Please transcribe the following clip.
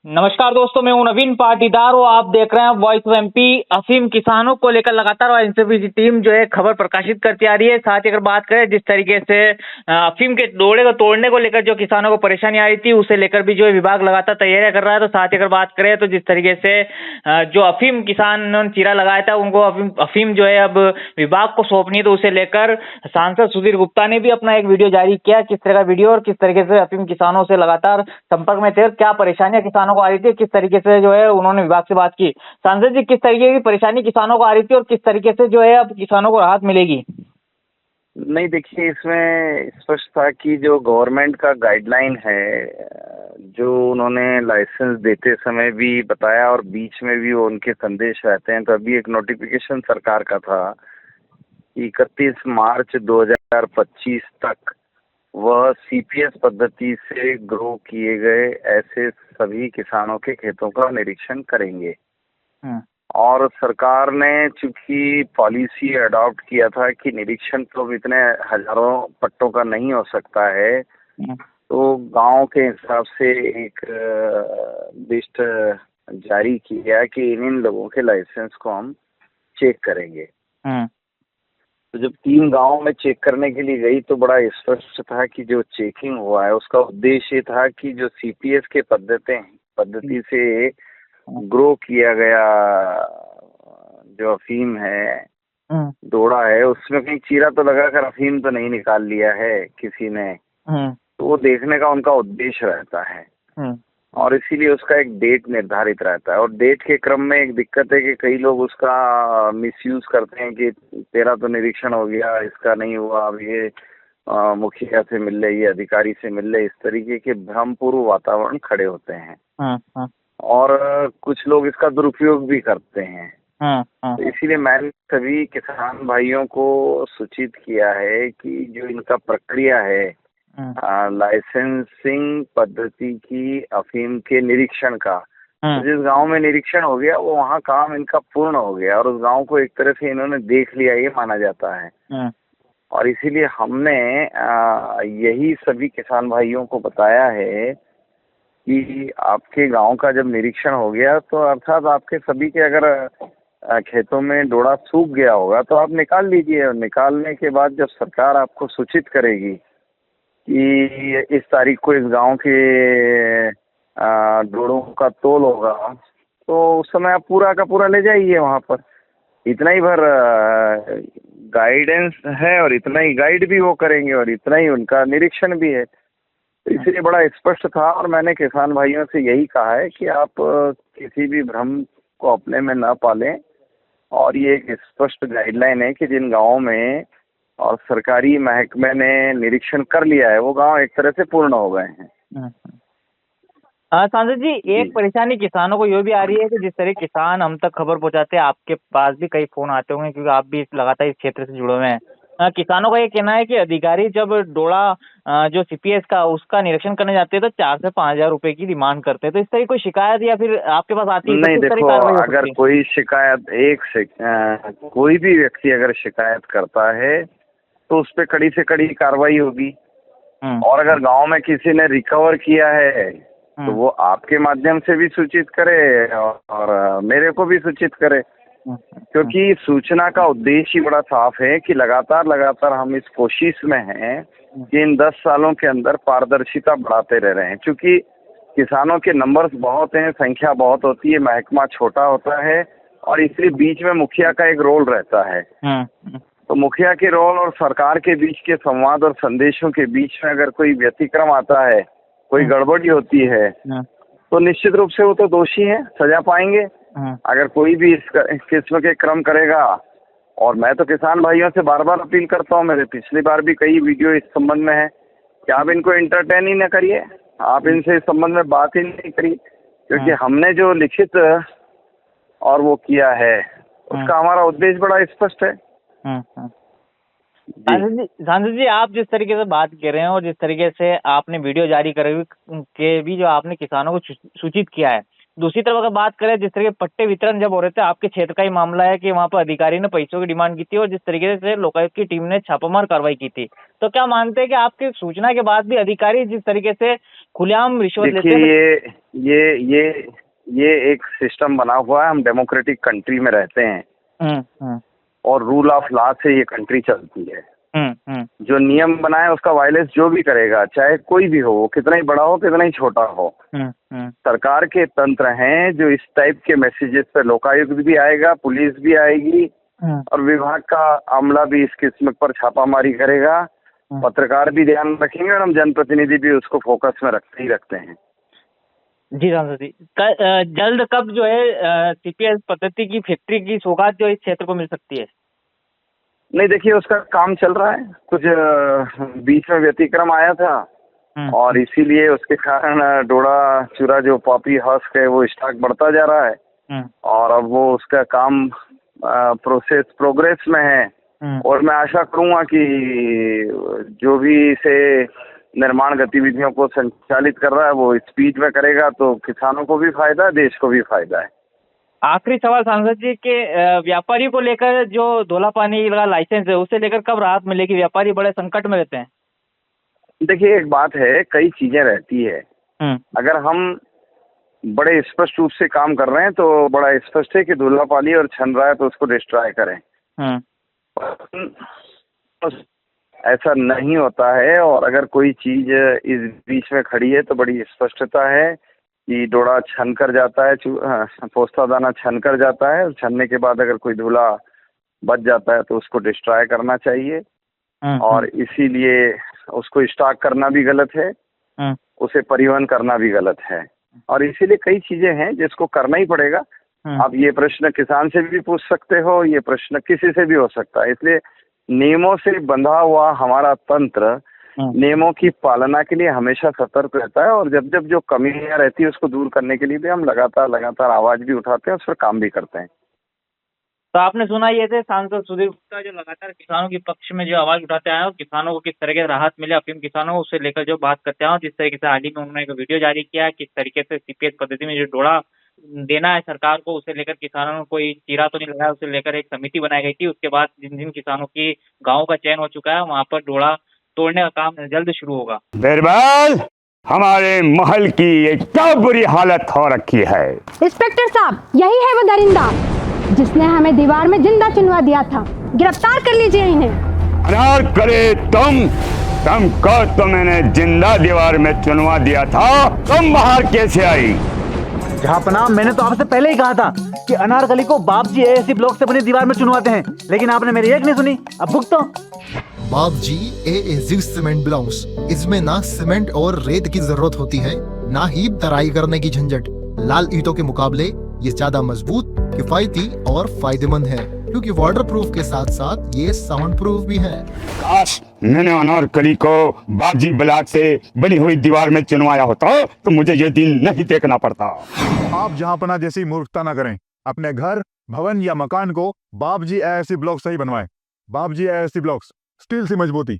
नमस्कार दोस्तों, मैं हूं नवीन पाटीदार और आप देख रहे हैं वॉइस ऑफ एमपी। अफीम किसानों को लेकर लगातार एनसीपी की टीम जो है खबर प्रकाशित करती आ रही है। साथ ही अगर बात करें जिस तरीके से अफीम के डोड़े को तोड़ने को लेकर जो किसानों को परेशानी आ रही थी, उसे लेकर भी जो है विभाग लगातार तैयारियां कर रहा है। तो साथ ही अगर बात करें तो जिस तरीके से जो अफीम किसान ने चीरा लगाया था, उनको अफीम जो है अब विभाग को सौंपनी है, तो उसे लेकर सांसद सुधीर गुप्ता ने भी अपना एक वीडियो जारी किया। किस तरह का वीडियो और किस तरीके से अफीम किसानों से लगातार संपर्क में थे और क्या परेशानियां किसानों को आ रही थी, किस तरीके से जो है उन्होंने विभाग से बात की। सांसद जी, किस तरीके की परेशानी किसानों को आ रही थी और किस तरीके से जो है अब किसानों को राहत मिलेगी? नहीं, देखिए, इसमें स्पष्ट था कि जो गवर्नमेंट का गाइडलाइन है, जो उन्होंने लाइसेंस देते समय भी बताया और बीच में भी वो उनके संदेश रहते हैं। तो अभी एक नोटिफिकेशन सरकार का था कि 31 मार्च 2025 तक वह सीपीएस पद्धति से ग्रो किए गए ऐसे सभी किसानों के खेतों का निरीक्षण करेंगे। और सरकार ने चूंकि पॉलिसी अडॉप्ट किया था कि निरीक्षण तो अब इतने हजारों पट्टों का नहीं हो सकता है, तो गांव के हिसाब से एक लिस्ट जारी किया कि इन लोगों के लाइसेंस को हम चेक करेंगे। तो जब 3 गांव में चेक करने के लिए गई तो बड़ा स्पष्ट था कि जो चेकिंग हुआ है उसका उद्देश्य था कि जो सीपीएस के पद्धति से ग्रो किया गया जो अफीम है, डोडा है, उसमें कहीं चीरा तो लगाकर अफीम तो नहीं निकाल लिया है किसी ने। तो वो देखने का उनका उद्देश्य रहता है और इसीलिए उसका एक डेट निर्धारित रहता है। और डेट के क्रम में एक दिक्कत है कि कई लोग उसका मिसयूज करते हैं कि तेरा तो निरीक्षण हो गया, इसका नहीं हुआ, अब ये मुखिया से मिल ले, ये अधिकारी से मिल ले, इस तरीके के भ्रमपूर्ण वातावरण खड़े होते हैं। और कुछ लोग इसका दुरुपयोग भी करते हैं। तो इसीलिए मैंने सभी किसान भाइयों को सूचित किया है कि जो इनका प्रक्रिया है लाइसेंसिंग पद्धति की अफीम के निरीक्षण का, तो जिस गांव में निरीक्षण हो गया वो वहाँ काम इनका पूर्ण हो गया और उस गांव को एक तरह से इन्होंने देख लिया, ये माना जाता है। और इसीलिए हमने यही सभी किसान भाइयों को बताया है कि आपके गांव का जब निरीक्षण हो गया तो अर्थात आपके सभी के अगर खेतों में डोडा सूख गया होगा तो आप निकाल लीजिए। और निकालने के बाद जब सरकार आपको सूचित करेगी कि इस तारीख को इस गांव के डोड़ों का तोल होगा, तो उस समय आप पूरा का पूरा ले जाइए वहां पर। इतना ही भर गाइडेंस है और इतना ही गाइड भी वो करेंगे और इतना ही उनका निरीक्षण भी है। तो इसलिए बड़ा स्पष्ट था और मैंने किसान भाइयों से यही कहा है कि आप किसी भी भ्रम को अपने में न पालें। और ये एक स्पष्ट गाइडलाइन है कि जिन गांवों में और सरकारी महकमे ने निरीक्षण कर लिया है वो गांव एक तरह से पूर्ण हो गए हैं। सांसद जी, एक परेशानी किसानों को ये भी आ रही है कि जिस तरह किसान हम तक खबर पहुंचाते हैं, आपके पास भी कई फोन आते होंगे क्योंकि आप भी लगातार इस क्षेत्र से जुड़े हुए हैं। किसानों का ये कहना है कि अधिकारी जब डोडा जो सीपीएस का उसका निरीक्षण करने जाते हैं तो 4 से 5 हजार रुपए की डिमांड करते हैं। तो इस तरह कोई शिकायत या फिर आपके पास आती है? नहीं, देखो, अगर कोई शिकायत कोई भी व्यक्ति अगर शिकायत करता है तो उस पर कड़ी से कड़ी कार्रवाई होगी। और अगर गांव में किसी ने रिकवर किया है तो वो आपके माध्यम से भी सूचित करे और मेरे को भी सूचित करे, क्योंकि सूचना का उद्देश्य ही बड़ा साफ है कि लगातार हम इस कोशिश में हैं कि इन 10 सालों के अंदर पारदर्शिता बढ़ाते रह रहे हैं। क्योंकि किसानों के नंबर्स बहुत हैं, संख्या बहुत होती है, महकमा छोटा होता है और इसलिए बीच में मुखिया का एक रोल रहता है। तो मुखिया के रोल और सरकार के बीच के संवाद और संदेशों के बीच में अगर कोई व्यतिक्रम आता है, कोई गड़बड़ी होती है, तो निश्चित रूप से वो तो दोषी है, सजा पाएंगे। अगर कोई भी इस किस्म के क्रम करेगा, और मैं तो किसान भाइयों से बार बार अपील करता हूँ, मेरे पिछली बार भी कई वीडियो इस संबंध में है कि आप इनको एंटरटेन ही न करिए, आप इनसे इस संबंध में बात ही नहीं करिए, क्योंकि हमने जो लिखित और वो किया है उसका हमारा उद्देश्य बड़ा स्पष्ट है। सांसद जी, आप जिस तरीके से बात कर रहे हैं और जिस तरीके से आपने वीडियो जारी करे के भी जो आपने किसानों को सूचित किया है, दूसरी तरफ अगर बात करें जिस तरह के पट्टे वितरण जब हो रहे थे, आपके क्षेत्र का ही मामला है कि वहां पर अधिकारी ने पैसों की डिमांड की थी और जिस तरीके से लोकायुक्त की टीम ने छापामार कार्रवाई की थी, तो क्या मानते हैं कि आपकी सूचना के बाद भी अधिकारी जिस तरीके से खुलेआम रिश्वत लेते हैं? ये एक सिस्टम बना हुआ है, हम डेमोक्रेटिक कंट्री में रहते हैं और रूल ऑफ लॉ से ये कंट्री चलती है। जो नियम बना है उसका वायलेंस जो भी करेगा, चाहे कोई भी हो, वो कितना ही बड़ा हो कितना ही छोटा हो, सरकार के तंत्र हैं जो इस टाइप के मैसेजेस पे लोकायुक्त भी आएगा, पुलिस भी आएगी और विभाग का अमला भी इस किस्म पर छापामारी करेगा, पत्रकार भी ध्यान रखेंगे और हम जनप्रतिनिधि भी उसको फोकस में रखते ही रखते हैं। जी सांसद जी, जल्द कब जो है सीपीएस पद्धति की फैक्ट्री की सौगात जो इस क्षेत्र को मिल सकती है? नहीं देखिए, उसका काम चल रहा है, कुछ बीच में व्यतिक्रम आया था और इसीलिए उसके कारण डोडा चूरा जो पॉपी हस्क है वो स्टॉक बढ़ता जा रहा है और अब वो उसका काम प्रोग्रेस में है और मैं आशा करूंगा कि जो भी इसे निर्माण गतिविधियों को संचालित कर रहा है वो स्पीड में करेगा तो किसानों को भी फायदा है, देश को भी फायदा है। आखिरी सवाल सांसद जी के व्यापारी को लेकर जो धोला पानी का लाइसेंस है उसे लेकर कब राहत मिलेगी? व्यापारी बड़े संकट में रहते हैं। देखिए एक बात है, कई चीजें रहती है, अगर हम बड़े स्पष्ट रूप से काम कर रहे हैं तो बड़ा स्पष्ट है कि धुला पानी और छन रहा है तो उसको डिस्ट्रॉय करें। ऐसा नहीं होता है और अगर कोई चीज इस बीच में खड़ी है तो बड़ी स्पष्टता है कि डोडा छन कर जाता है, पोस्ता दाना छन कर जाता है और छनने के बाद अगर कोई धूला बच जाता है तो उसको डिस्ट्रॉय करना चाहिए और इसीलिए उसको स्टॉक करना भी गलत है, उसे परिवहन करना भी गलत है और इसीलिए कई चीजें हैं जिसको करना ही पड़ेगा। आप ये प्रश्न किसान से भी पूछ सकते हो, ये प्रश्न किसी से भी हो सकता है, इसलिए नियमों से बंधा हुआ हमारा तंत्र नियमों की पालना के लिए हमेशा सतर्क रहता है और जब जब जो कमियां रहती है उसको दूर करने के लिए भी हम लगातार आवाज भी उठाते हैं, उस पर काम भी करते हैं। तो आपने सुना ये थे सांसद सुधीर गुप्ता जो लगातार किसानों के पक्ष में जो आवाज उठाते आए और किसानों को किस तरह के राहत मिले अफीम किसानों को, उसे लेकर जो बात करते हैं और जिस तरीके से हाल ही में उन्होंने एक वीडियो जारी किया है किस तरीके से सीपीएस पद्धति में जो डोडा देना है सरकार को उसे लेकर किसानों को कोई चीरा तो नहीं लगाया, उसे लेकर एक समिति बनाई गई थी। उसके बाद जिन जिन किसानों की गाँव का चयन हो चुका है वहाँ पर डोडा तोड़ने का काम जल्द शुरू होगा। बिरबल, हमारे महल की ये क्या बुरी हालत हो रखी है। इंस्पेक्टर साहब, यही है वो दरिंदा जिसने हमें दीवार में जिंदा चुनवा दिया था। गिरफ्तार कर लीजिए इन्हें। अनार करे तुमको तो मैंने जिंदा दीवार में चुनवा दिया था, तुम बाहर कैसे आई? जहापना, मैंने तो आपसे पहले ही कहा था कि अनारकली को बाप जी एएससी ब्लॉक से बनी दीवार में चुनवाते हैं, लेकिन आपने मेरी एक नहीं सुनी। अब भुगतो। बाप जी एएससी सीमेंट ब्लॉक्स, इसमें ना सीमेंट और रेत की जरूरत होती है, ना ही तराई करने की झंझट। लाल ईंटों के मुकाबले ये ज्यादा मजबूत, किफायती और फायदेमंद है क्योंकि वाटर प्रूफ के साथ साथ ये साउंड प्रूफ भी है। काश मैंने अनारकली को बापजी ब्लॉक से बनी हुई दीवार में चुनवाया होता तो मुझे ये दिन नहीं देखना पड़ता। आप जहांपना जैसी मूर्खता न करें, अपने घर, भवन या मकान को बाप जी एएससी ब्लॉक से ही बनवाएं। बाप जी एएससी ब्लॉक्स, स्टील सी मजबूती।